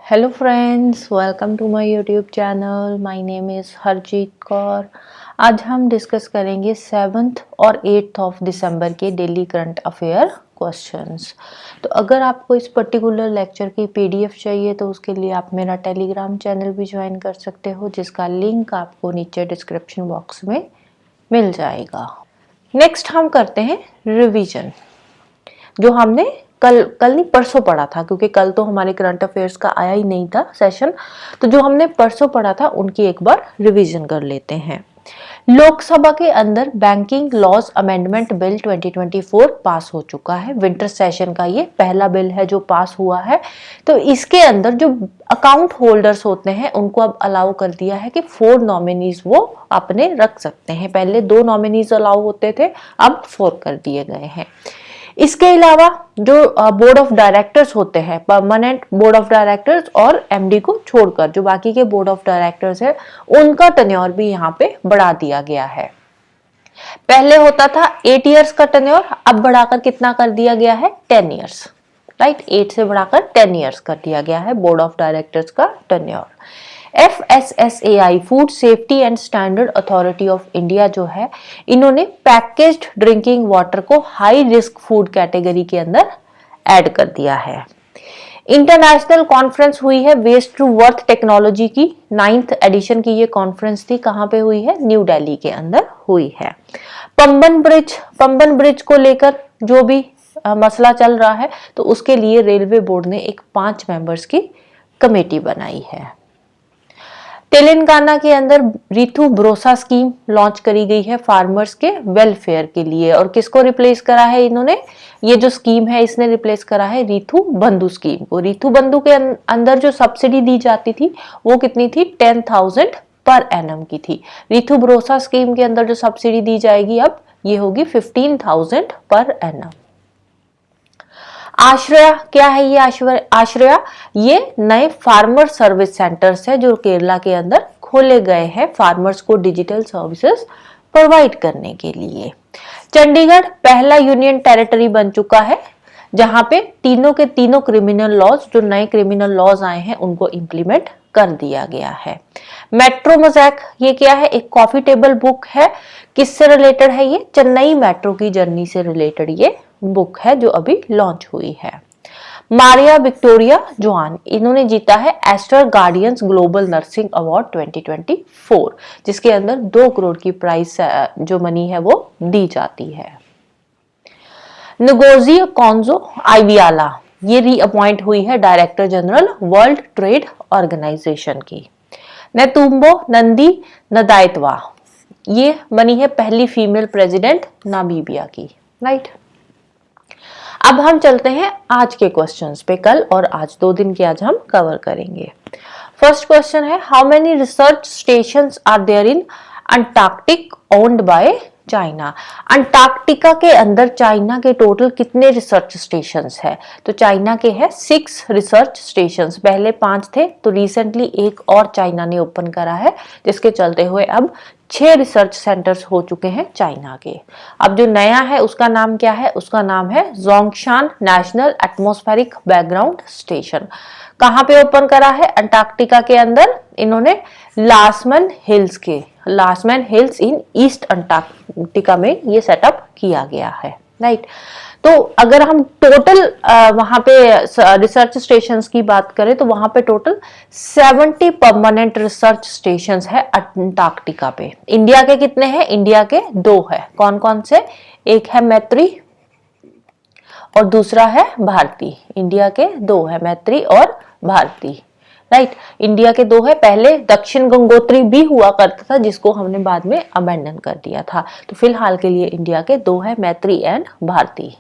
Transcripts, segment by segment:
Hello friends, welcome to my YouTube channel. My name is Harjeet Kaur. आज हम discuss करेंगे 7th और 8th ऑफ दिसंबर के डेली करंट अफेयर क्वेश्चंस। तो अगर आपको इस पर्टिकुलर लेक्चर की पीडीएफ चाहिए तो उसके लिए आप मेरा टेलीग्राम चैनल भी ज्वाइन कर सकते हो, जिसका लिंक आपको नीचे डिस्क्रिप्शन बॉक्स में मिल जाएगा। नेक्स्ट हम करते हैं रिवीजन, जो हमने कल नहीं परसों पढ़ा था, क्योंकि कल तो हमारे करंट अफेयर्स का आया ही नहीं था सेशन। तो जो हमने परसों पढ़ा था उनकी एक बार रिवीजन कर लेते हैं। लोकसभा के अंदर बैंकिंग लॉज अमेंडमेंट बिल 2024 पास हो चुका है। विंटर सेशन का ये पहला बिल है जो पास हुआ है। तो इसके अंदर जो अकाउंट होल्डर्स होते हैं उनको अब अलाउ कर दिया है कि 4 नॉमिनीज वो अपने रख सकते हैं। पहले 2 नॉमिनीज अलाउ होते थे, अब 4 कर दिए गए हैं। इसके अलावा जो बोर्ड ऑफ डायरेक्टर्स होते हैं, परमानेंट बोर्ड ऑफ डायरेक्टर्स और एमडी को छोड़कर जो बाकी के बोर्ड ऑफ डायरेक्टर्स है, उनका टेन्योर भी यहाँ पे बढ़ा दिया गया है। पहले होता था 8 इयर्स का टेन्योर, अब बढ़ाकर कितना कर दिया गया है? 10 इयर्स। राइट, 8 से बढ़ाकर 10 इयर्स कर दिया गया है बोर्ड ऑफ डायरेक्टर्स का tenure. FSSAI food safety and standard authority of India जो है, इन्होंने पैकेज्ड ड्रिंकिंग वाटर को हाई रिस्क फूड कैटेगरी के अंदर ऐड कर दिया है। इंटरनेशनल कॉन्फ्रेंस हुई है वेस्ट टू वर्थ टेक्नोलॉजी की, 9th एडिशन की ये कॉन्फ्रेंस थी। कहां पे हुई है? न्यू दिल्ली के अंदर हुई है। पंबन ब्रिज को लेकर जो भी मसला चल रहा है, तो उसके लिए रेलवे बोर्ड ने एक 5 मेंबर्स की कमेटी बनाई है। तेलंगाना के अंदर रितु भरोसा स्कीम लॉन्च करी गई है फार्मर्स के वेलफेयर के लिए। और किसको रिप्लेस करा है इन्होंने? ये जो स्कीम है इसने रिप्लेस करा है रितु बंधु स्कीम को। रितु बंधु के अंदर जो सब्सिडी दी जाती थी वो कितनी थी? 10,000 पर एनम की थी। रितु भरोसा स्कीम के अंदर जो सब्सिडी दी जाएगी अब ये होगी 15,000 पर एनम। आश्रया क्या है? ये आश्रया ये नए फार्मर सर्विस सेंटर्स है जो केरला के अंदर खोले गए हैं फार्मर्स को डिजिटल सर्विसेज प्रोवाइड करने के लिए। चंडीगढ़ पहला यूनियन टेरिटरी बन चुका है जहां पे तीनों के तीनों क्रिमिनल लॉज, जो नए क्रिमिनल लॉज आए हैं, उनको इंप्लीमेंट कर दिया गया है। मेट्रो मोज़ैक ये क्या है? एक कॉफी टेबल बुक है। किससे रिलेटेड है ये? चेन्नई मेट्रो की जर्नी से रिलेटेड ये बुक है जो अभी लॉन्च हुई है। मारिया विक्टोरिया जोआन इन्होंने जीता है Aster guardians global nursing award 2024, जिसके अंदर 2 करोड़ की प्राइस जो मनी है वो दी जाती है। नगोजी कॉन्जो आइवियाला ये रीअपॉइंट हुई है director general world trade organization की। नेतुम्बो नंदी नदायतवा ये बनी है पहली फीमेल प्रेसिडेंट नामीबिया की। राइट, अब हम चलते हैं आज के क्वेश्चंस पे। कल और आज 2 दिन के आज हम कवर करेंगे। फर्स्ट क्वेश्चन है, how many research stations are there in Antarctic owned by China? Antarctica के अंदर चाइना के टोटल कितने रिसर्च स्टेशंस है? तो चाइना के हैं 6 रिसर्च स्टेशंस। पहले 5 थे, तो रिसेंटली एक और चाइना ने ओपन करा है, जिसके चलते हुए अब 6 रिसर्च सेंटर्स हो चुके हैं चाइना के। अब जो नया है उसका नाम क्या है? उसका नाम है जोंगशान नेशनल एटमॉस्फेरिक बैकग्राउंड स्टेशन। कहां पे ओपन करा है? अंटार्कटिका के अंदर। इन्होंने लासमन हिल्स इन ईस्ट अंटार्कटिका में ये सेटअप किया गया है। राइट, तो अगर हम टोटल वहां पे रिसर्च स्टेशंस की बात करें तो वहां पे टोटल 70 परमानेंट रिसर्च स्टेशंस है अंटार्कटिका पे। इंडिया के कितने हैं? इंडिया के 2 है। कौन कौन से? एक है मैत्री और दूसरा है भारती। इंडिया के 2 है, मैत्री और भारती। राइट, इंडिया के 2 है। पहले दक्षिण गंगोत्री भी हुआ करता था, जिसको हमने बाद में अबैंडन कर दिया था। तो फिलहाल के लिए इंडिया के 2 है, मैत्री एंड भारती।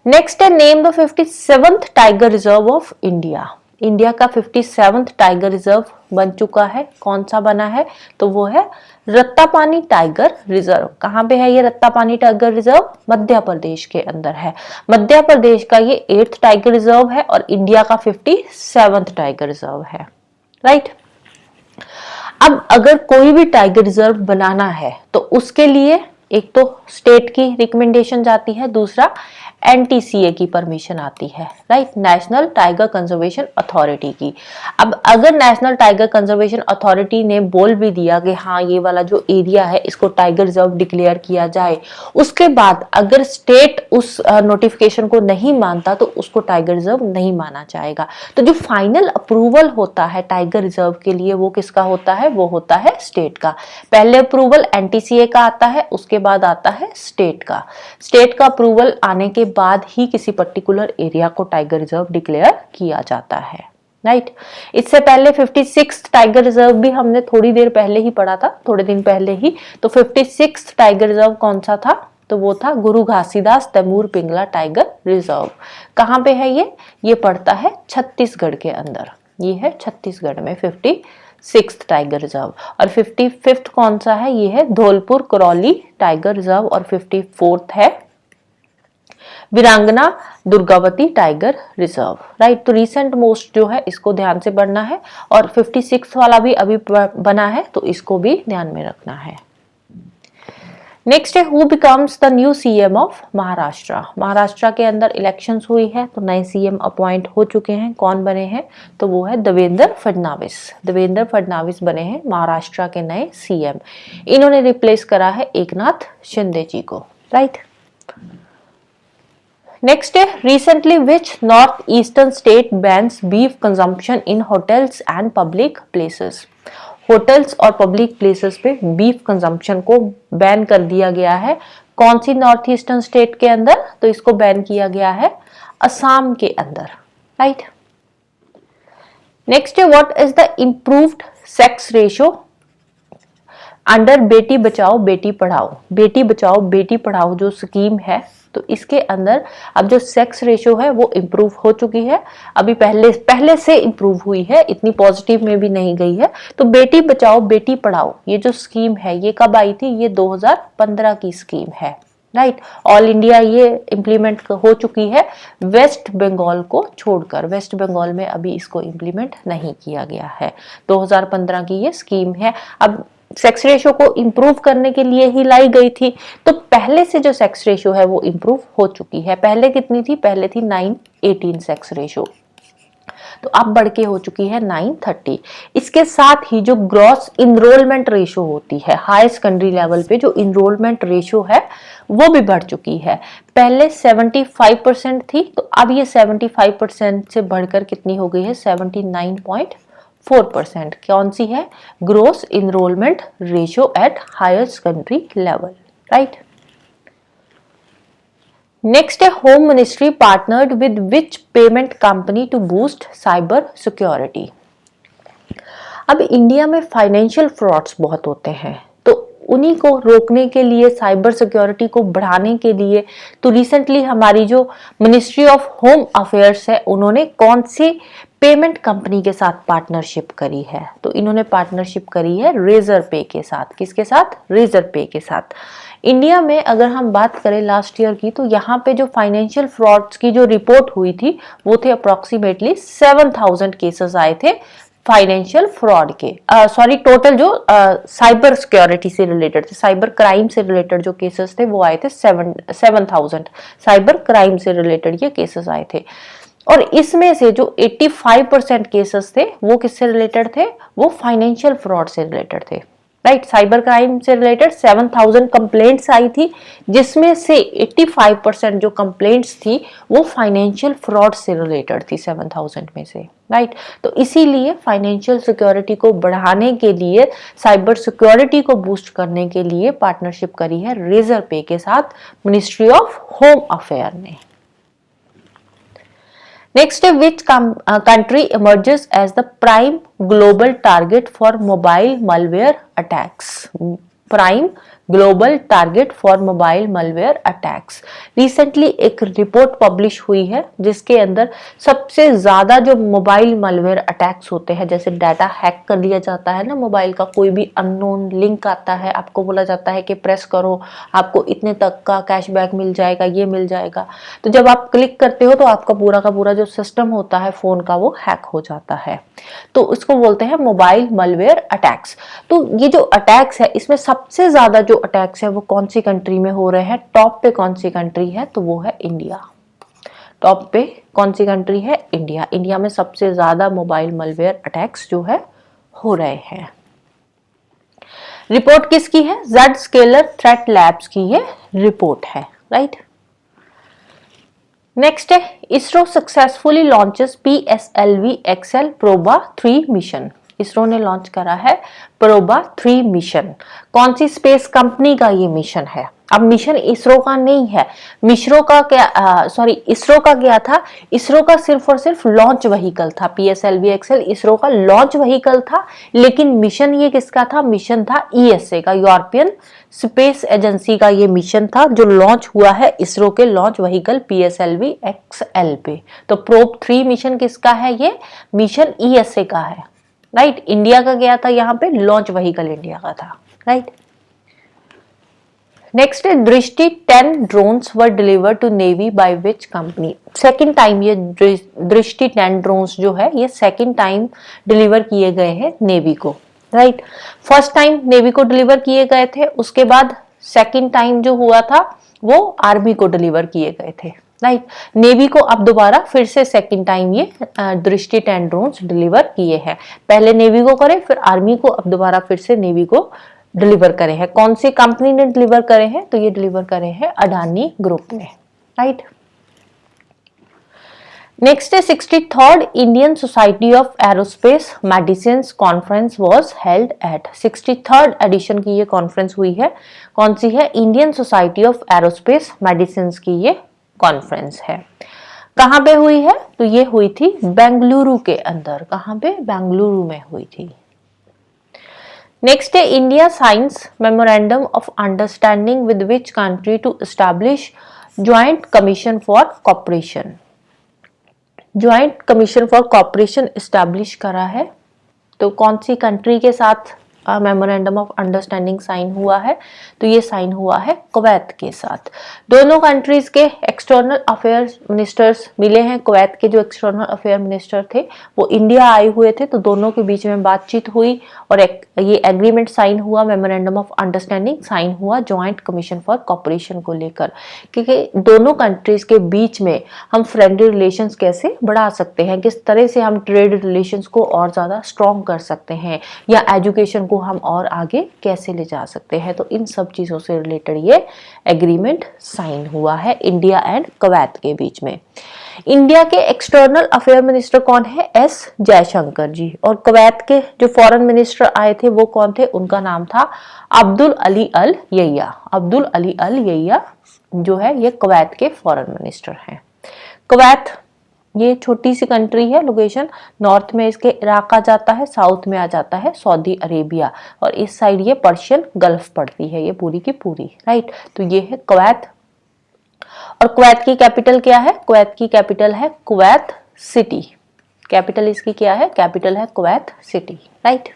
नेक्स्ट है, name the 57th tiger reserve of India. India का 57th टाइगर रिजर्व बन चुका है। कौन सा बना है? तो वो है रत्तापानी टाइगर रिजर्व। कहां पे है ये रत्तापानी टाइगर रिजर्व? मध्य प्रदेश के अंदर है। मध्य प्रदेश का ये 8th टाइगर रिजर्व है और इंडिया का 57th टाइगर रिजर्व है। राइट, अब अगर कोई भी टाइगर रिजर्व बनाना है तो उसके लिए एक तो स्टेट की रिकमेंडेशन जाती है, दूसरा एनटीसीए की परमिशन आती है, right, national tiger conservation authority की। अब अगर नेशनल टाइगर कंजर्वेशन अथॉरिटी ने बोल भी दिया कि हाँ ये वाला जो एरिया है इसको टाइगर रिजर्व डिक्लेयर किया जाए, उसके बाद अगर स्टेट उस नोटिफिकेशन को नहीं मानता तो उसको टाइगर रिजर्व नहीं माना जाएगा। तो जो फाइनल अप्रूवल होता है टाइगर रिजर्व के लिए वो किसका होता है, वो होता है स्टेट का। पहले अप्रूवल एनटीसीए का आता है, उसके बाद आता है स्टेट का। स्टेट का अप्रूवल आने के बाद ही किसी पर्टिकुलर एरिया को टाइगर रिजर्व डिक्लेयर किया जाता है, राइट। इससे पहले 56 टाइगर रिजर्व भी हमने थोड़ी देर पहले ही पढ़ा था, थोड़े दिन पहले ही। तो 56 टाइगर रिजर्व कौन सा था, तो वो था गुरु घासीदास तैमूर पिंगला टाइगर रिजर्व। कहां पे है ये पड़ता है छत्तीसगढ़ के अंदर। ये है छत्तीसगढ़ में 56 टाइगर रिजर्व। और 55th कौन सा है, ये है धौलपुर करौली टाइगर रिजर्व। और 54th है वीरांगना दुर्गावती टाइगर रिजर्व, राइट। तो रिसेंट मोस्ट जो है इसको ध्यान से पढ़ना है, और 56 वाला भी अभी बना है तो इसको भी ध्यान में रखना है। नेक्स्ट है who becomes the new CM of Maharashtra. Maharashtra के अंदर इलेक्शंस हुई है तो नए सीएम अपॉइंट हो चुके हैं। कौन बने हैं, तो वो है देवेंद्र फडणवीस। देवेंद्र फडणवीस बने हैं महाराष्ट्र के नए सीएम। इन्होंने रिप्लेस करा है एकनाथ शिंदे जी को, राइट। नेक्स्ट है recently which north eastern state bans beef consumption in hotels and public places. Hotels और पब्लिक प्लेसेस पे बीफ कंजम्पशन को बैन कर दिया गया है। कौन सी नॉर्थ ईस्टर्न स्टेट के अंदर, तो इसको बैन किया गया है असम के अंदर, राइट। नेक्स्ट है what is the improved sex ratio under Beti Bachao Beti Padhao. Beti Bachao Beti Padhao जो स्कीम है, तो इसके अंदर अब जो सेक्स रेशियो है वो इम्प्रूव हो चुकी है। अभी पहले से इम्प्रूव हुई है, इतनी पॉजिटिव में भी नहीं गई है। तो बेटी बचाओ बेटी पढ़ाओ ये जो स्कीम है ये कब आई थी, ये 2015 की स्कीम है, राइट। ऑल इंडिया ये इम्प्लीमेंट हो चुकी है, वेस्ट बंगाल को छोड़कर। वेस्ट बंगाल में अभी इसको इम्प्लीमेंट नहीं किया गया है। 2015 की ये स्कीम है। अब सेक्स रेशियो को इंप्रूव करने के लिए ही लाई गई थी, तो पहले से जो सेक्स रेशियो है वो इंप्रूव हो चुकी है। पहले कितनी थी, पहले थी 9:18 सेक्स रेशियो, तो अब बढ़ के हो चुकी है 9:30। इसके साथ ही जो ग्रॉस इनरोलमेंट रेशियो होती है, हाई सेकेंडरी लेवल पे जो इनरोलमेंट रेशियो है वो भी बढ़ चुकी है। पहले 75% थी, तो अब ये 75% से बढ़कर कितनी हो गई है, 79.4%। कौन सी है, gross enrollment ratio at higher secondary level, right. Next है home ministry partnered with which payment company to boost cyber security. अब इंडिया में फाइनेंशियल फ्रॉड्स बहुत होते हैं, तो उन्हीं को रोकने के लिए, साइबर सिक्योरिटी को बढ़ाने के लिए, तो रिसेंटली हमारी जो मिनिस्ट्री ऑफ होम अफेयर्स है उन्होंने कौन सी पेमेंट कंपनी के साथ पार्टनरशिप करी है, तो इन्होंने पार्टनरशिप करी है रेजर पे के साथ। किसके साथ, रेजर पे के साथ। इंडिया में अगर हम बात करें लास्ट ईयर की, तो यहाँ पे जो फाइनेंशियल फ्रॉड्स की जो रिपोर्ट हुई थी वो थे अप्रोक्सीमेटली 7000 केसेस आए थे फाइनेंशियल फ्रॉड के। सॉरी, टोटल जो साइबर सिक्योरिटी से रिलेटेड थे, साइबर क्राइम से रिलेटेड जो केसेस थे वो आए थे 7000। साइबर क्राइम से रिलेटेड ये केसेस आए थे, और इसमें से जो 85% केसेस थे वो किससे रिलेटेड थे, वो फाइनेंशियल फ्रॉड से रिलेटेड थे, राइट। साइबर क्राइम से रिलेटेड 7000 कंप्लेंट्स आई थी, जिसमें से 85% जो कंप्लेंट्स थी वो फाइनेंशियल फ्रॉड से रिलेटेड थी 7000 में से, राइट। तो इसीलिए फाइनेंशियल सिक्योरिटी को बढ़ाने के लिए, साइबर सिक्योरिटी को बूस्ट करने के लिए पार्टनरशिप करी है रेजर पे के साथ मिनिस्ट्री ऑफ होम अफेयर ने। Next, which country emerges as the prime global target for mobile malware attacks? Prime global target for mobile malware attacks. Recently एक रिपोर्ट पब्लिश हुई है जिसके अंदर सबसे ज्यादा जो मोबाइल malware अटैक्स होते हैं, जैसे डाटा हैक कर लिया जाता है ना मोबाइल का, कोई भी अननोन लिंक आता है, आपको बोला जाता है कि प्रेस करो आपको इतने तक का कैशबैक मिल जाएगा, ये मिल जाएगा। तो जब आप क्लिक करते हो तो आपका पूरा का पूरा जो सिस्टम होता है फोन का वो हैक हो जाता है, तो इसको बोलते हैं मोबाइल malware अटैक्स। तो ये जो अटैक्स है इसमें सबसे ज्यादा जो अटैक्स है वो कौन सी कंट्री में हो रहे हैं, टॉप पे कौन सी कंट्री है, तो वो है इंडिया। टॉप पे कौन सी कंट्री है? इंडिया। इंडिया में सबसे ज्यादा मोबाइल मलवेयर अटैक्स जो है हो रहे हैं। रिपोर्ट किसकी है? जेड स्केलर थ्रेट लैब्स की ये रिपोर्ट है, राइट। नेक्स्ट है, ISRO successfully launches PSLV XL PROBA 3 mission. ISRO ने लॉन्च करा है प्रोबा 3 मिशन। कौन सी स्पेस कंपनी का ये मिशन है? अब मिशन इसरो का नहीं है, इसरो का क्या था? इसरो का सिर्फ और सिर्फ लॉन्च व्हीकल था। PSLV XL इसरो का लॉन्च व्हीकल था, लेकिन मिशन ये किसका था? मिशन था ESA का, यूरोपियन स्पेस एजेंसी का ये मिशन था जो लॉन्च हुआ है इसरो के लॉन्च व्हीकल PSLV XL पे। तो प्रोब 3 मिशन किसका है? ये मिशन ESA का है, राइट। इंडिया का गया था यहाँ पे, लॉन्च व्हीकल इंडिया का था, राइट। नेक्स्ट है, Drishti 10 drones were delivered to navy by which company. Second time ये दृष्टि 10 ड्रोन्स जो है ये सेकंड टाइम डिलीवर किए गए हैं नेवी को, राइट। फर्स्ट टाइम नेवी को डिलीवर किए गए थे, उसके बाद सेकंड टाइम जो हुआ था वो आर्मी को डिलीवर किए गए थे, राइट। नेवी को अब दोबारा फिर से सेकंड टाइम ये दृष्टि 10 ड्रोन्स डिलीवर किए हैं। पहले नेवी को करे, फिर आर्मी को, अब दोबारा फिर से नेवी को डिलीवर करे हैं। कौन सी कंपनी ने डिलीवर करे हैं? तो ये डिलीवर करे हैं अडानी ग्रुप ने, राइट। नेक्स्ट है, 63rd Indian society of aerospace medicine conference was held at. 63rd edition की ये कॉन्फ्रेंस हुई है। कौन सी है? Indian society of aerospace medicine की ये कॉन्फ्रेंस है। कहाँ पे हुई है? तो ये हुई थी बेंगलुरु के अंदर। कहाँ पे? बेंगलुरु में हुई थी। नेक्स्ट है, India science memorandum of understanding with which country to establish joint commission for cooperation. Joint commission for cooperation establish करा है, तो कौन सी कंट्री के साथ मेमोरेंडम ऑफ अंडरस्टैंडिंग साइन हुआ है? तो ये साइन हुआ है कुवैत के साथ। दोनों कंट्रीज के एक्सटर्नल अफेयर्स मिनिस्टर्स मिले हैं। कुवैत के जो एक्सटर्नल अफेयर मिनिस्टर थे वो इंडिया आए हुए थे, तो दोनों के बीच में बातचीत हुई और ये एग्रीमेंट साइन हुआ, मेमोरेंडम ऑफ अंडरस्टैंडिंग साइन हुआ ज्वाइंट कमीशन फॉर कॉपरेशन को लेकर, क्योंकि दोनों कंट्रीज के बीच में हम फ्रेंडली रिलेशंस कैसे बढ़ा सकते हैं, किस तरह से हम ट्रेड रिलेशंस को और ज्यादा स्ट्रॉन्ग कर सकते हैं, या एजुकेशन को हम और आगे कैसे ले जा सकते हैं। तो इन सब चीजों से रिलेटेड ये एग्रीमेंट साइन हुआ है इंडिया एंड कुवैत के बीच में। इंडिया के एक्सटर्नल अफेयर मिनिस्टर कौन है? एस जयशंकर जी। और कुवैत के जो फॉरेन मिनिस्टर आए थे वो कौन थे? उनका नाम था अब्दुल अली अल यैया। अब्दुल अली अल यैया जो है ये कुवैत के फॉरेन मिनिस्टर हैं। कुवैत ये छोटी सी कंट्री है, लोकेशन नॉर्थ में इसके इराक आ जाता है, साउथ में आ जाता है सऊदी अरेबिया, और इस साइड ये पर्शियन गल्फ पड़ती है ये पूरी की पूरी, राइट। तो ये है कुवैत। और कुवैत की कैपिटल क्या है? कुवैत की कैपिटल है कुवैत सिटी। कैपिटल इसकी क्या है? कैपिटल है कुवैत सिटी, राइट।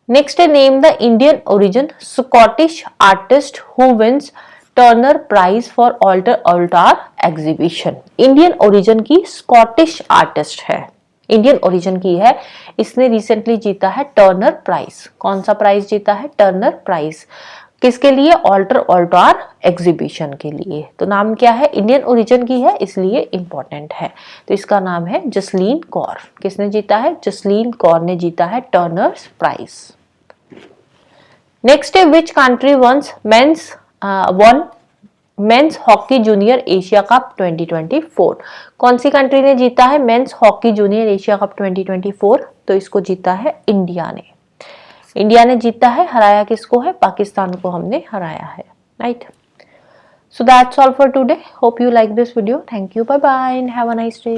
नेक्स्ट है, name the Indian origin Scottish artist who wins Turner prize for altar exhibition. Indian origin की स्कॉटिश आर्टिस्ट है, इंडियन ओरिजिन की है, इसने रिसेंटली जीता है टर्नर प्राइज। कौन सा प्राइज जीता है? Turner prize. किसके लिए? ऑल्टार एग्जीबिशन के लिए। तो नाम क्या है? इंडियन ओरिजिन की है इसलिए इंपॉर्टेंट है। तो इसका नाम है जसलीन कौर। किसने जीता है? जसलीन कौर ने जीता है टर्नर प्राइज। नेक्स्ट है, which country once won men's hockey junior Asia cup 2024। कौन सी कंट्री ने जीता है men's hockey junior Asia cup 2024? तो इसको जीता है इंडिया ने। इंडिया ने जीता है। हराया किसको है? पाकिस्तान को हमने हराया है, right. So that's all for today. Hope you like this video. Thank you, bye bye and have a nice day.